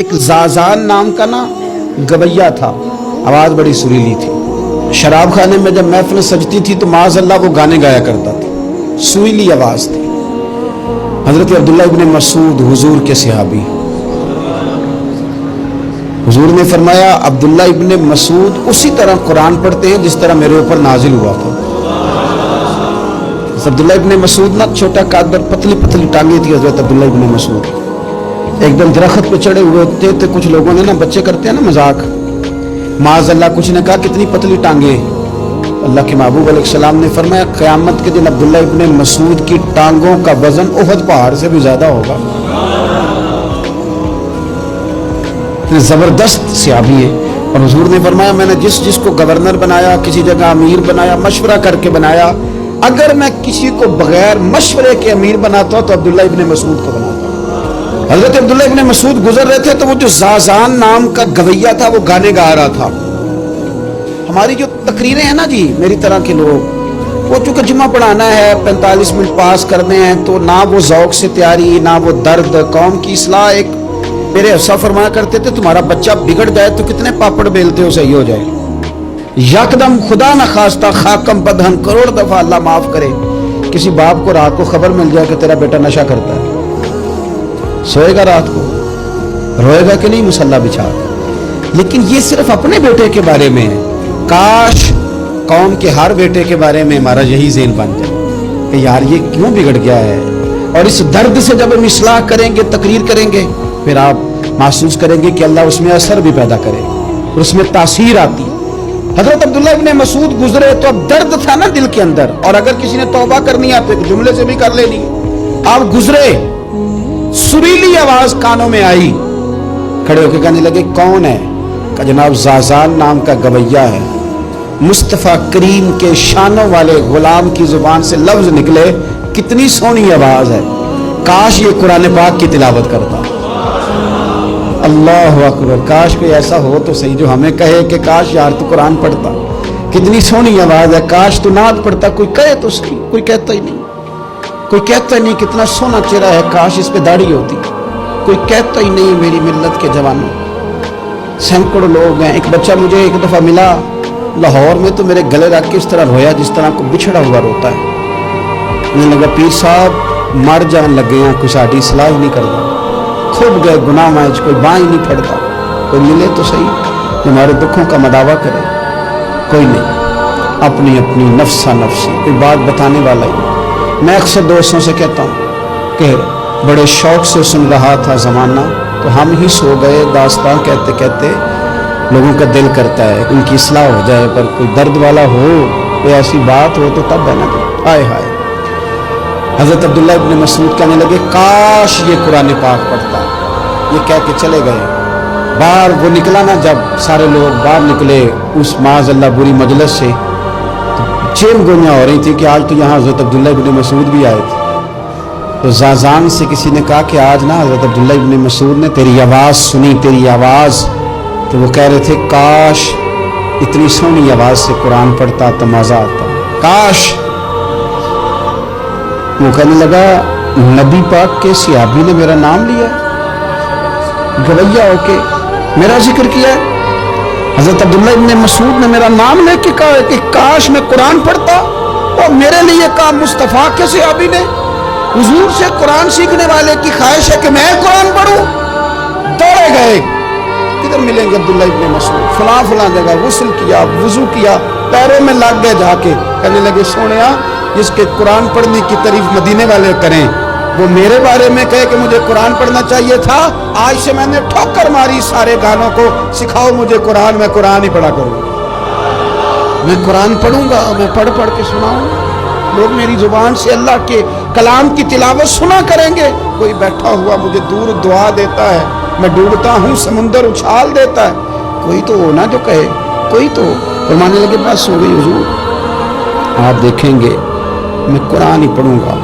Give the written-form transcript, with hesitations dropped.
ایک زازان نام کا نا گویا تھا، آواز بڑی سریلی تھی. شراب خانے میں جب محفل سجتی تھی تو معاذ اللہ وہ گانے گایا کرتا تھا، سریلی آواز تھی. حضرت عبداللہ ابن مسعود حضور کے صحابی، حضور نے فرمایا عبداللہ ابن مسعود اسی طرح قرآن پڑھتے ہیں جس طرح میرے اوپر نازل ہوا تھا. عبداللہ ابن مسعود نا چھوٹا قد، پتلی پتلی ٹانگیں تھی حضرت عبداللہ ابن مسعود. ایک دم درخت پہ چڑھے ہوئے ہوتے تھے، کچھ لوگوں نے نا بچے کرتے ہیں نا مذاق، معاذ اللہ کچھ نے کہا کتنی پتلی ٹانگیں. اللہ کے محبوب علیہ السلام نے فرمایا قیامت کے دن عبداللہ ابن مسعود کی ٹانگوں کا وزن احد پہاڑ سے بھی زیادہ ہوگا. زبردست صحابی ہے. اور حضور نے فرمایا میں نے جس کو گورنر بنایا، کسی جگہ امیر بنایا، مشورہ کر کے بنایا، اگر میں کسی کو بغیر مشورے کے امیر بناتا تو عبداللہ ابن مسعود کو بناتا. حضرت عبداللہ ابن مسعود گزر رہے تھے تو وہ جو زازان نام کا گویا تھا وہ گانے گا رہا تھا. ہماری جو تقریریں ہیں نا جی، میری طرح کے لوگ، وہ چونکہ جمعہ پڑھانا ہے، 45 منٹ پاس کرنے ہیں، تو نہ وہ ذوق سے تیاری، نہ وہ درد. قوم کی اصلاح، ایک میرے حصہ فرمایا کرتے تھے تمہارا بچہ بگڑ جائے تو کتنے پاپڑ بیلتے ہو صحیح ہو جائے. یکدم خدا نہ خواستہ خاکم بدہن کروڑ دفعہ اللہ معاف کرے کسی باپ کو رات کو خبر مل جائے کہ تیرا بیٹا نشہ کرتا ہے، سوئے گا رات کو؟ روئے گا کہ نہیں مصلی بچھا کر؟ لیکن یہ صرف اپنے بیٹے کے بارے میں ہے. کاش قوم کے ہر بیٹے کے بارے میں ہمارا یہی ذہن بن جائے کہ یار یہ کیوں بگڑ گیا ہے. اور اس درد سے جب ہم اصلاح کریں گے، تقریر کریں گے، پھر آپ محسوس کریں گے کہ اللہ اس میں اثر بھی پیدا کرے اور اس میں تاثیر آتی. حضرت عبداللہ ابن مسعود گزرے تو اب درد تھا نا دل کے اندر، اور اگر کسی نے توبہ کرنی ہے تو ایک جملے سے بھی کر لینی. آپ گزرے، سریلی آواز کانوں میں آئی، کھڑے ہو کے کہنے لگے کون ہے؟ کہ جناب زازان نام کا گویا ہے. مصطفیٰ کریم کے شانوں والے غلام کی زبان سے لفظ نکلے، کتنی سونی آواز ہے، کاش یہ قرآن پاک کی تلاوت کرتا. اللہ اکبر، کاش کوئی ایسا ہو تو صحیح جو ہمیں کہے کہ کاش یار تو قرآن پڑھتا، کتنی سونی آواز ہے، کاش تو نعت پڑھتا. کوئی کہے تو صحیح، کوئی کہتا ہی نہیں. کوئی کہتا ہی نہیں کتنا سونا چہرہ ہے، کاش اس پہ داڑھی ہوتی. کوئی کہتا ہی نہیں میری ملت کے جوانوں. سینکڑوں لوگ ہیں. ایک بچہ مجھے ایک دفعہ ملا لاہور میں تو میرے گلے رکھ کے اس طرح رویا جس طرح کو بچھڑا ہوا روتا ہے. مجھے لگا پیر صاحب مر جان لگے ہیں، کوئی ساڈی اصلاح ہی نہیں کرتا، کھب گئے گناہ میں، کوئی بائیں نہیں پڑتا. کوئی ملے تو صحیح ہمارے دکھوں کا مداوع کرے. کوئی نہیں، اپنی اپنی نفسا نفسی، کوئی بات بتانے والا ہی نہیں. میں اکثر دوستوں سے کہتا ہوں کہ بڑے شوق سے سن رہا تھا زمانہ تو ہم ہی سو گئے. داستان کہتے کہتے لوگوں کا دل کرتا ہے ان کی اصلاح ہو جائے، پر کوئی درد والا ہو، کوئی ایسی بات ہو تو تب ہے نا. ہائے ہائے. حضرت عبداللہ ابن مسعود کہنے لگے کاش یہ قرآن پاک پڑھتا. یہ کہہ کے چلے گئے. باہر وہ نکلا نا، جب سارے لوگ باہر نکلے اس معاذ اللہ بری مجلس سے، تو چین گوئیاں ہو رہی تھی کہ آج تو یہاں حضرت عبداللہ ابن مسعود بھی آئے تھے. تو زازان سے کسی نے کہا کہ آج نا حضرت عبداللہ ابن مسعود نے تیری آواز سنی، تیری آواز. تو وہ کہہ رہے تھے کاش اتنی سونی آواز سے قرآن پڑھتا تو مزہ آتا، کاش. وہ کہنے لگا نبی پاک کے صحابی نے میرا نام لیا، گویا ہو کے میرا ذکر کیا ہے. حضرت عبداللہ ابن مسعود نے میرا نام لے کے کہا کہ کاش میں قرآن پڑھتا. اور میرے لیے کہا مصطفیٰ کے صحابی نے، حضور سے قرآن سیکھنے والے کی خواہش ہے کہ میں قرآن پڑھوں. دوڑے گئے، کدھر ملیں گے عبداللہ ابن مسعود؟ فلاں فلاں جگہ غسل کیا، وضو کیا، پیروں میں لگ گئے جا کے. کہنے لگے سونیا جس کے قرآن پڑھنے کی تعریف مدینے والے کریں وہ میرے بارے میں کہے کہ مجھے قرآن پڑھنا چاہیے تھا. آج سے میں نے ٹھوکر ماری سارے گانوں کو، سکھاؤ مجھے قرآن، میں قرآن ہی پڑھا کروں. میں قرآن پڑھوں گا، میں پڑھ پڑھ کے سناؤں. لوگ میری زبان سے اللہ کے کلام کی تلاوت سنا کریں گے. کوئی بیٹھا ہوا مجھے دور دعا دیتا ہے، میں ڈوبتا ہوں سمندر اچھال دیتا ہے. کوئی تو ہو نا جو کہے، کوئی تو. فرمانے لگے بس ہو گئی حضور، آپ دیکھیں گے میں قرآن ہی پڑھوں گا.